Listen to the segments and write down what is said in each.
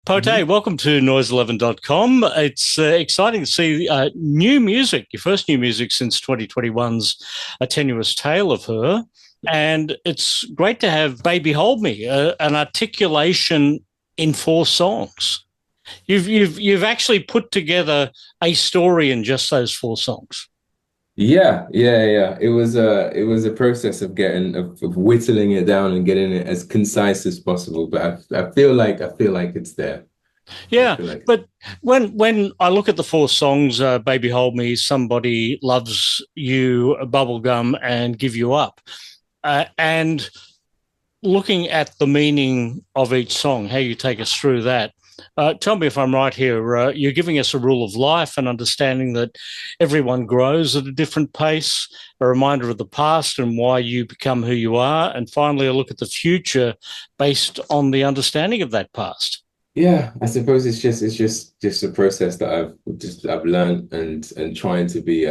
Poté, welcome to noise11.com. It's exciting to see new music, your first new music since 2021's A Tenuous Tale of Her. And it's great to have Baby Hold Me, an articulation in 4 songs. You've actually put together a story in just those 4 songs. Yeah. It was a process of whittling it down and getting it as concise as possible. But I feel like it's there. Yeah, but when I look at the 4 songs, Baby Hold Me, Somebody Loves You, Bubblegum, and Give You Up, and looking at the meaning of each song, how you take us through that, tell me if I'm right here. You're giving us a rule of life and understanding that everyone grows at a different pace, a reminder of the past and why you become who you are, and finally a look at the future based on the understanding of that past. Yeah, I suppose it's just a process that I've learned and trying to be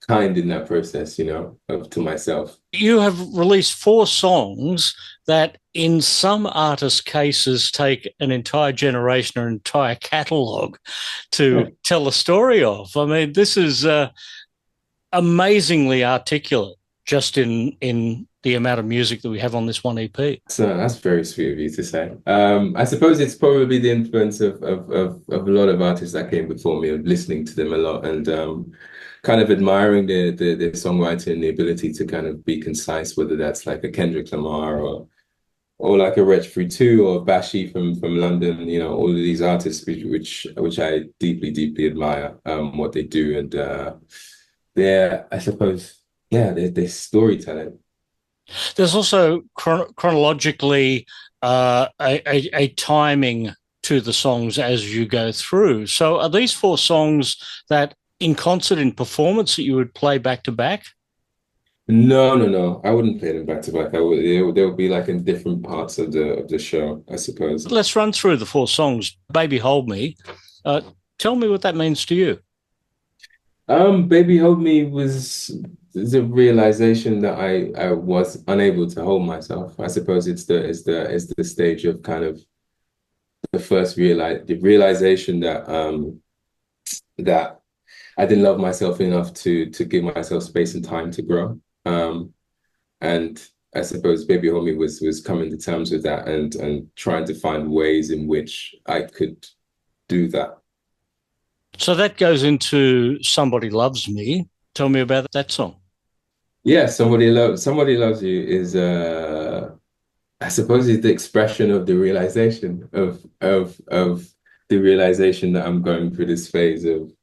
kind in that process, to myself. You have released 4 songs that in some artists' cases take an entire generation or an entire catalogue to tell a story of. I mean, this is amazingly articulate just in the amount of music that we have on this one EP. So that's very sweet of you to say. I suppose it's probably the influence of a lot of artists that came before me, of listening to them a lot and kind of admiring their songwriting and the ability to kind of be concise, whether that's like a Kendrick Lamar or like a Reg 32 or Bashi from London, all of these artists which I deeply admire what they do, and I suppose, they're storytelling. There's also chronologically a timing to the songs as you go through. So are these 4 songs that in concert, in performance, that you would play back to back? No. I wouldn't play them back to back. They'll be like in different parts of the show, I suppose. Let's run through the 4 songs. Baby Hold Me. Tell me what that means to you. Baby Hold Me was the realization that I was unable to hold myself. I suppose it's the stage of kind of the realization that I didn't love myself enough to give myself space and time to grow. And I suppose Baby Hold Me was coming to terms with that and trying to find ways in which I could do that. So that goes into Somebody Loves Me. Tell me about that song. Yeah, Somebody Loves You is I suppose it's the expression of the realization of the realization that I'm going through this phase of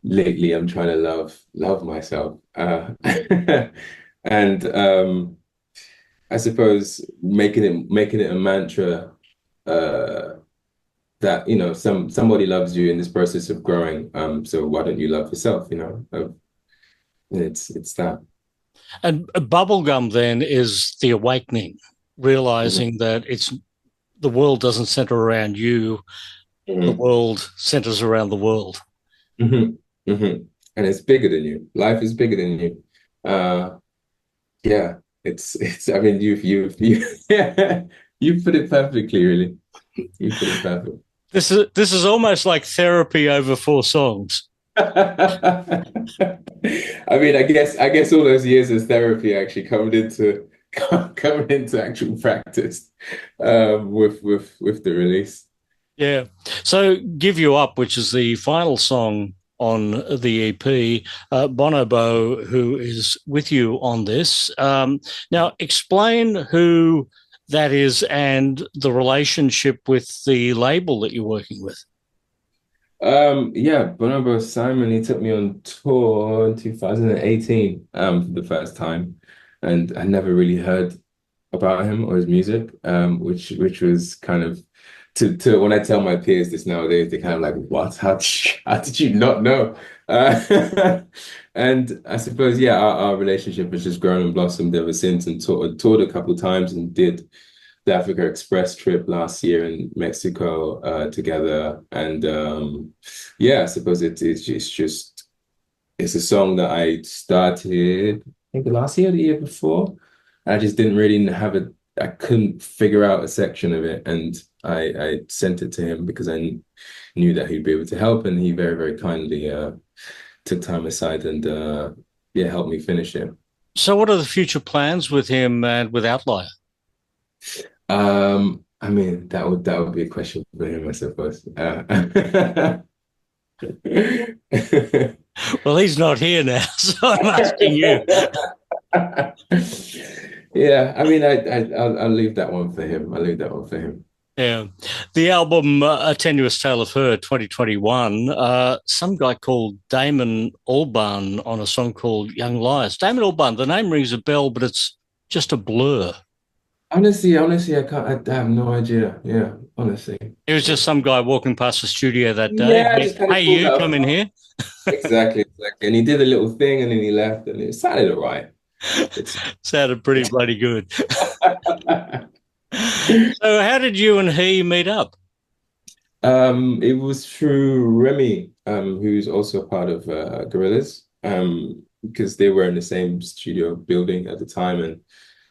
lately I'm trying to love myself. And I suppose making it a mantra that somebody loves you in this process of growing. So why don't you love yourself? It's that. And Bubblegum then is the awakening, realizing that the world doesn't center around you, the world centers around the world. And it's bigger than you. Life is bigger than you. It's I mean you you put it perfectly, really. You put it perfect. This is almost like therapy over 4 songs. I mean, I guess all those years of therapy actually coming into actual practice with the release. Yeah. So Give You Up, which is the final song on the EP, Bonobo, who is with you on this. Now, explain who that is and the relationship with the label that you're working with. Bonobo Simon, he took me on tour in 2018 for the first time, and I never really heard about him or his music, which was kind of to when I tell my peers this nowadays, they're kind of like, what? How did you not know? And I suppose, our relationship has just grown and blossomed ever since, and toured a couple of times and did the Africa Express trip last year in Mexico together. And I suppose it's a song that I started think last year or the year before. I just didn't really have it. I couldn't figure out a section of it, and I sent it to him because I knew that he'd be able to help, and he very, very kindly took time aside and yeah, helped me finish it. So, what are the future plans with him and with Outlier? I mean, that would be a question for him, I suppose. Well, he's not here now, so I'm asking you. Yeah, I mean, I'll leave that one for him. I'll leave that one for him. Yeah. The album A Tenuous Tale of Her 2021, some guy called Damon Albarn on a song called Young Liars. Damon Albarn, the name rings a bell, but it's just a blur. Honestly, I have no idea. Yeah, honestly. It was just some guy walking past the studio that day. Yeah, I Hey, just kind hey, of pulled you that come up. in here. Exactly, exactly. And he did a little thing and then he left and it sounded all right. It's Sounded pretty bloody good. So, how did you and he meet up? it was through Remy, who's also a part of Gorillaz, because they were in the same studio building at the time. And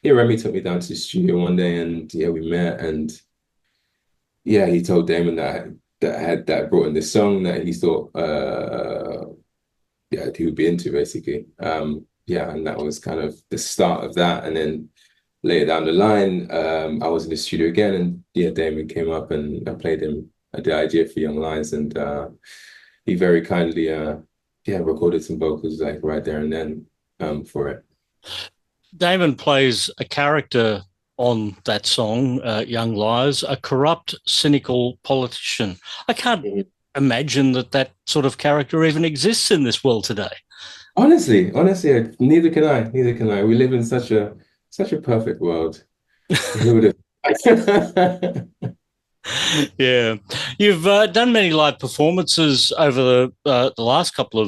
yeah, Remy took me down to the studio one day and yeah, we met and yeah, he told Damon that brought in this song that he thought yeah, he would be into basically. Yeah, and that was kind of the start of that. And then later down the line, I was in the studio again, and yeah, Damon came up and I played him the idea for Young Lies, and he very kindly, yeah, recorded some vocals like right there and then for it. Damon plays a character on that song, Young Liars, a corrupt, cynical politician. I can't imagine that that sort of character even exists in this world today. Honestly, neither can I. Neither can I. We live in such a perfect world. Who would have? Yeah, you've done many live performances over the last couple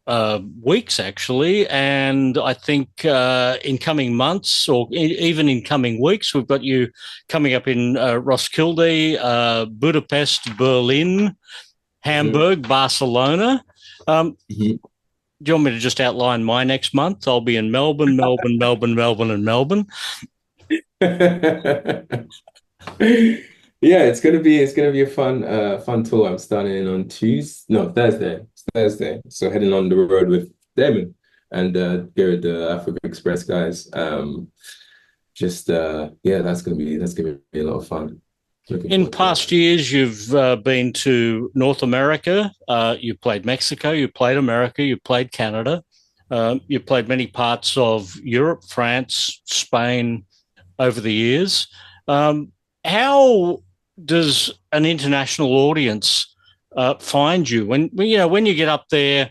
of weeks, actually, and I think in coming months or even in coming weeks, we've got you coming up in Roskilde, Budapest, Berlin, Hamburg, Barcelona. Mhm. Do you want me to just outline my next month? I'll be in Melbourne, Melbourne, Melbourne, Melbourne, and Melbourne. Yeah, it's gonna be a fun tour. I'm starting on Tuesday, no, Thursday. It's Thursday. So heading on the road with Damon and Garrett, the Africa Express guys. Just yeah, that's gonna be a lot of fun. Looking In forward to it. past years, you've been to North America. You played Mexico. You played America. You played Canada. You played many parts of Europe, France, Spain over the years. How does an international audience find you when you get up there?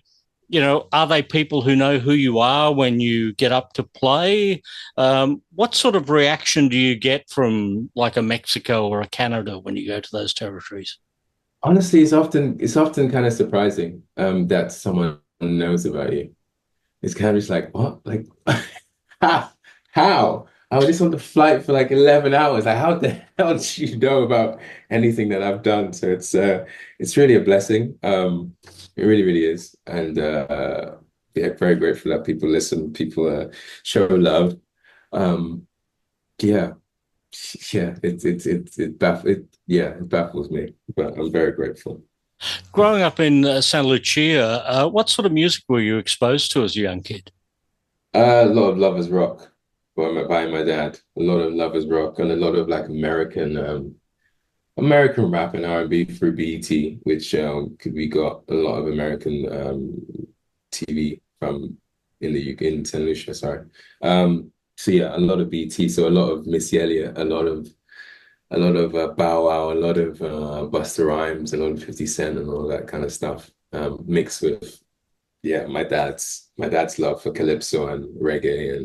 Are they people who know who you are when you get up to play? What sort of reaction do you get from like a Mexico or a Canada when you go to those territories? Honestly, it's often kind of surprising that someone knows about you. It's kind of just like, what? Like, how? I was just on the flight for like 11 hours. Like, how the hell did you know about anything that I've done? So it's really a blessing. It really, really is. And yeah, very grateful that people listen, people show love. Um, yeah, yeah, it baffles me, but I'm very grateful. Growing up in Saint Lucia, what sort of music were you exposed to as a young kid? A lot of lovers rock by my dad. A lot of lovers rock and a lot of like American rap and R&B through BET, which we got a lot of American TV from in the UK in Saint Lucia, sorry. So yeah, a lot of BET, so a lot of Missy Elliott, a lot of Bow Wow, a lot of Busta Rhymes, a lot of 50 Cent and all that kind of stuff, mixed with yeah, my dad's love for calypso and reggae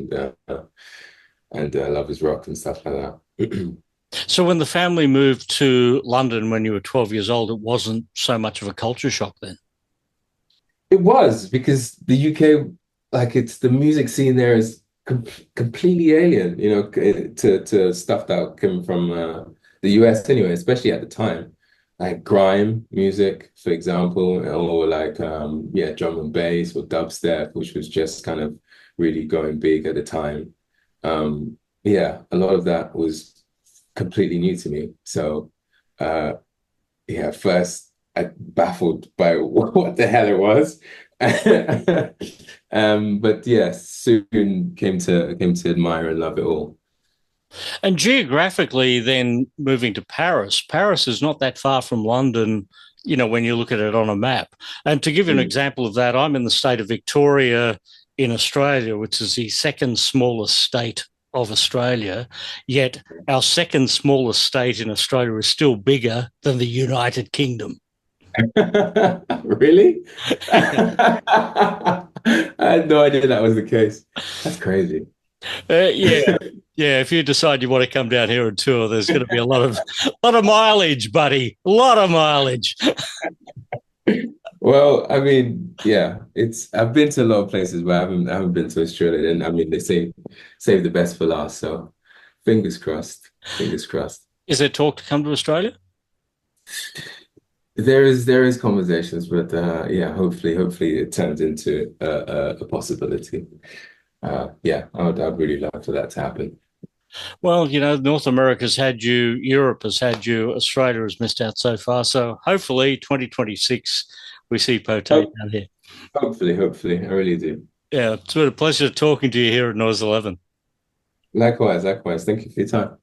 and lovers rock and stuff like that. So when the family moved to London when you were 12 years old, it wasn't so much of a culture shock then. It was because the UK, like it's the music scene there is completely alien, to stuff that came from the US anyway, especially at the time, like grime music, for example, or like yeah, drum and bass or dubstep, which was just kind of really going big at the time. Yeah, a lot of that was completely new to me. So yeah, first I baffled by what the hell it was. But yeah, soon came to admire and love it all. And geographically, then moving to Paris, Paris is not that far from London, when you look at it on a map. And to give you an Mm. example of that, I'm in the state of Victoria in Australia, which is the second smallest state of Australia. Yet our second smallest state in Australia is still bigger than the United Kingdom. Really? I had no idea that was the case. That's crazy. Yeah, yeah. If you decide you want to come down here and tour, there's going to be a lot of mileage, buddy. A lot of mileage. Well, I mean, yeah, it's I've been to a lot of places, but I haven't been to Australia. And I mean, they say save the best for last, so fingers crossed. Fingers crossed. Is there talk to come to Australia? There is conversations, but yeah, hopefully it turns into a possibility. Yeah, I'd really love for that to happen. Well, North America's had you, Europe has had you, Australia has missed out so far. So hopefully 2026 we see Pote Ho- down here. hopefully, I really do. Yeah, it's been a pleasure talking to you here at Noise 11. Likewise, likewise. Thank you for your time.